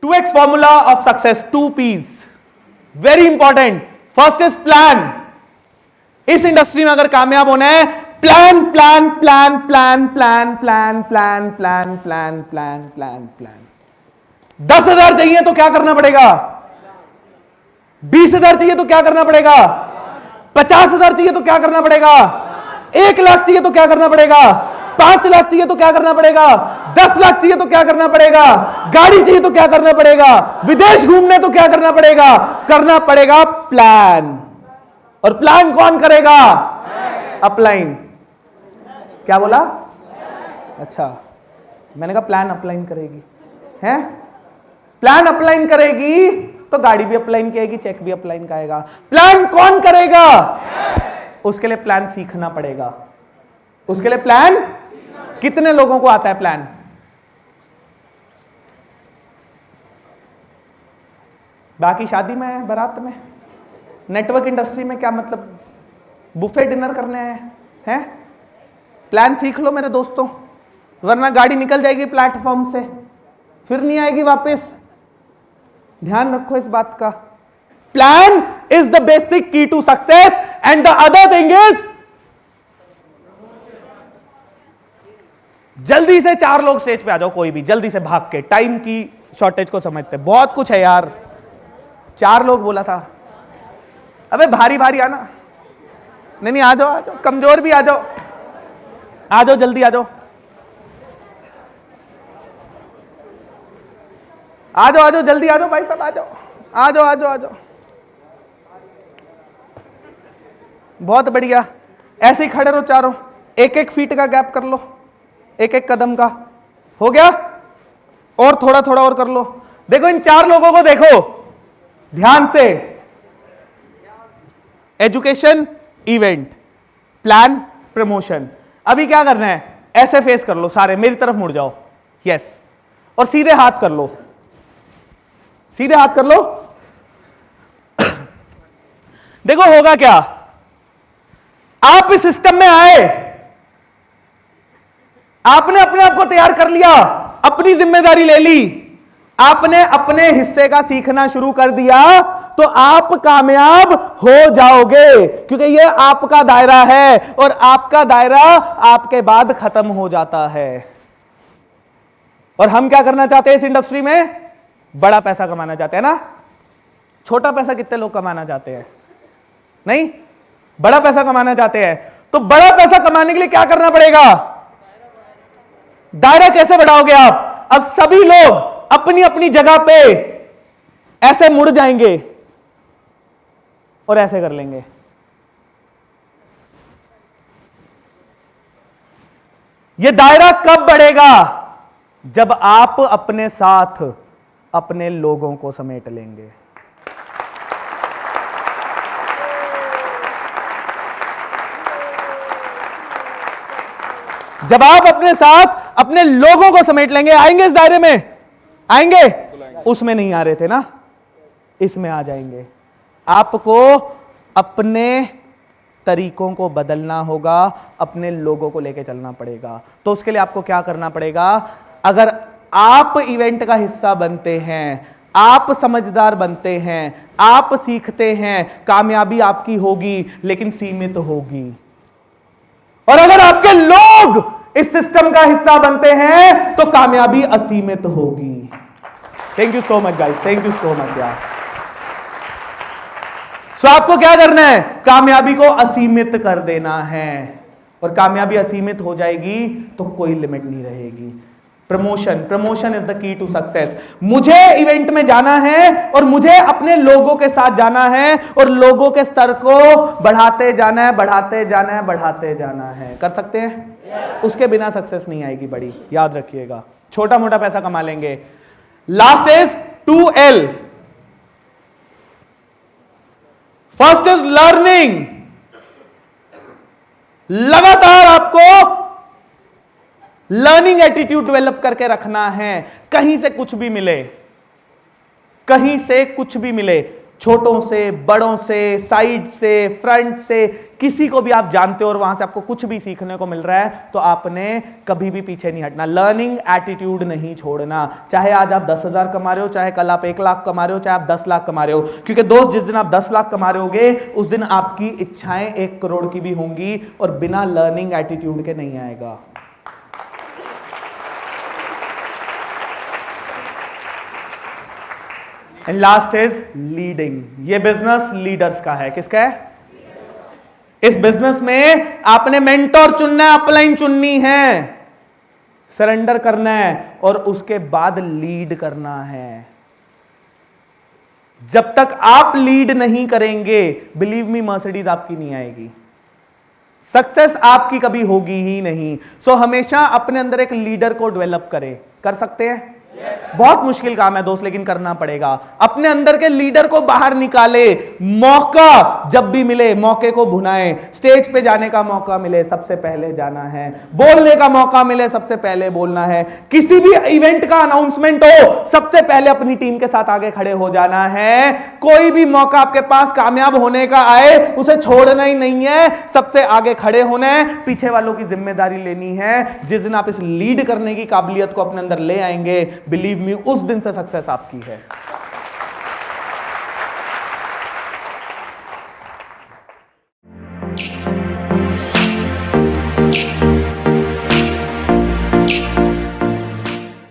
2x formula of success, 2 P's very important. First is plan. इस industry में अगर कामयाब होना है, plan plan plan plan plan plan plan plan plan plan plan plan. 10,000 चाहिए तो क्या करना पड़ेगा? 20,000 चाहिए तो क्या करना पड़ेगा? 50,000 चाहिए तो क्या करना पड़ेगा? 1 लाख चाहिए तो क्या करना पड़ेगा? 5 लाख चाहिए तो क्या करना पड़ेगा? 10 लाख चाहिए तो क्या करना पड़ेगा? गाड़ी चाहिए तो क्या करना पड़ेगा? विदेश घूमने तो क्या करना पड़ेगा? करना पड़ेगा प्लान। और प्लान कौन करेगा? अपलाइन। क्या बोला? अच्छा, मैंने कहा प्लान अपलाइन करेगी है। प्लान अपलाइन करेगी तो गाड़ी भी अपलाइन करेगी, चेक भी अपलाइन करेगा। प्लान कौन करेगा? उसके लिए प्लान सीखना पड़ेगा। उसके लिए प्लान, कितने लोगों को आता है प्लान? बाकी शादी में, बारात में, नेटवर्क इंडस्ट्री में क्या मतलब, बुफे डिनर करने हैं? प्लान सीख लो मेरे दोस्तों, वरना गाड़ी निकल जाएगी प्लेटफॉर्म से, फिर नहीं आएगी वापस। ध्यान रखो इस बात का। Plan is the basic key to success and the other thing is, जल्दी से 4 लोग स्टेज पे आ जाओ, कोई भी जल्दी से भाग के, टाइम की शॉर्टेज को समझते, बहुत कुछ है यार। 4 लोग बोला था। अबे भारी भारी आना। नहीं आ जाओ, आ जाओ, कमजोर भी आ जाओ, आ जाओ जल्दी आ जाओ, आ जाओ, आ जाओ जल्दी आ जाओ भाई साहब, आ जाओ, आ जाओ, आ जाओ, आ जाओ। बहुत बढ़िया। ऐसे ही खड़े रहो चारों, 1-1 फीट का गैप कर लो, 1-1 कदम का। हो गया? और थोड़ा थोड़ा और कर लो। देखो इन 4 लोगों को देखो ध्यान से। Education, event, plan, promotion. अभी क्या करना है? ऐसे फेस कर लो सारे, मेरी तरफ मुड़ जाओ, यस, और सीधे हाथ कर लो, सीधे हाथ कर लो। देखो होगा क्या, आप इस सिस्टम में आए, आपने अपने आप को तैयार कर लिया, अपनी जिम्मेदारी ले ली, आपने अपने हिस्से का सीखना शुरू कर दिया, तो आप कामयाब हो जाओगे, क्योंकि यह आपका दायरा है और आपका दायरा आपके बाद खत्म हो जाता है। और हम क्या करना चाहते हैं इस इंडस्ट्री में? बड़ा पैसा कमाना चाहते हैं ना। छोटा पैसा कितने लोग कमाना चाहते हैं? नहीं, बड़ा पैसा कमाना चाहते हैं। तो बड़ा पैसा कमाने के लिए क्या करना पड़ेगा? दायरा कैसे बढ़ाओगे आप? अब सभी लोग अपनी अपनी जगह पे ऐसे मुड़ जाएंगे और ऐसे कर लेंगे। यह दायरा कब बढ़ेगा? जब आप अपने साथ अपने लोगों को समेट लेंगे। जब आप अपने साथ अपने लोगों को समेट लेंगे, आएंगे इस दायरे में, आएंगे, उसमें नहीं आ रहे थे ना, इसमें आ जाएंगे। आपको अपने तरीकों को बदलना होगा, अपने लोगों को लेकर चलना पड़ेगा। तो उसके लिए आपको क्या करना पड़ेगा? अगर आप इवेंट का हिस्सा बनते हैं, आप समझदार बनते हैं, आप सीखते हैं, कामयाबी आपकी होगी, लेकिन सीमित होगी। और अगर आपके लोग इस सिस्टम का हिस्सा बनते हैं तो कामयाबी असीमित होगी। Thank you so much guys, thank you so much यार। सो आपको क्या करना है? कामयाबी को असीमित कर देना है, और कामयाबी असीमित हो जाएगी तो कोई लिमिट नहीं रहेगी। Promotion, promotion is the key to success. मुझे इवेंट में जाना है और मुझे अपने लोगों के साथ जाना है और लोगों के स्तर को बढ़ाते जाना है, बढ़ाते जाना है, बढ़ाते जाना है। कर सकते हैं? उसके बिना सक्सेस नहीं आएगी बड़ी, याद रखिएगा। छोटा मोटा पैसा कमा लेंगे। Last is 2L। First is learning. लगातार आपको लर्निंग एटीट्यूड डेवलप करके रखना है। कहीं से कुछ भी मिले, कहीं से कुछ भी मिले, छोटों से, बड़ों से, साइड से, फ्रंट से, किसी को भी आप जानते हो और वहां से आपको कुछ भी सीखने को मिल रहा है तो आपने कभी भी पीछे नहीं हटना। लर्निंग एटीट्यूड नहीं छोड़ना। चाहे आज आप 10,000 कमा रहे हो, चाहे कल आप 1 लाख कमा रहे हो, चाहे आप 10 लाख कमा रहे हो, क्योंकि दोस्त जिस दिन आप 10 लाख कमा रहे होगे उस दिन आपकी इच्छाएं 1 करोड़ की भी होंगी और बिना लर्निंग एटीट्यूड के नहीं आएगा। And last is leading. ये बिजनेस लीडर्स का है। किसका है? इस बिजनेस में आपने मेंटोर चुनना है, अपलाइन चुननी है, सरेंडर करना है और उसके बाद लीड करना है। जब तक आप लीड नहीं करेंगे, बिलीव मी, मर्सिडीज आपकी नहीं आएगी, सक्सेस आपकी कभी होगी ही नहीं। सो हमेशा अपने अंदर एक लीडर को डेवलप करें। कर सकते हैं? बहुत मुश्किल काम है दोस्त, लेकिन करना पड़ेगा। अपने अंदर के लीडर को बाहर निकाले। मौका जब भी मिले मौके को भुनाए। स्टेज पे जाने का मौका मिले सबसे पहले जाना है, बोलने का मौका मिले सबसे पहले बोलना है, किसी भी इवेंट का अनाउंसमेंट हो सबसे पहले अपनी टीम के साथ आगे खड़े हो जाना है। कोई भी मौका आपके पास कामयाब होने का आए उसे छोड़ना ही नहीं है, सबसे आगे खड़े होना है, पीछे वालों की जिम्मेदारी लेनी है। जिस दिन आप इस लीड करने की काबिलियत को अपने अंदर ले आएंगे, बिलीव मी, उस दिन से सक्सेस आपकी है।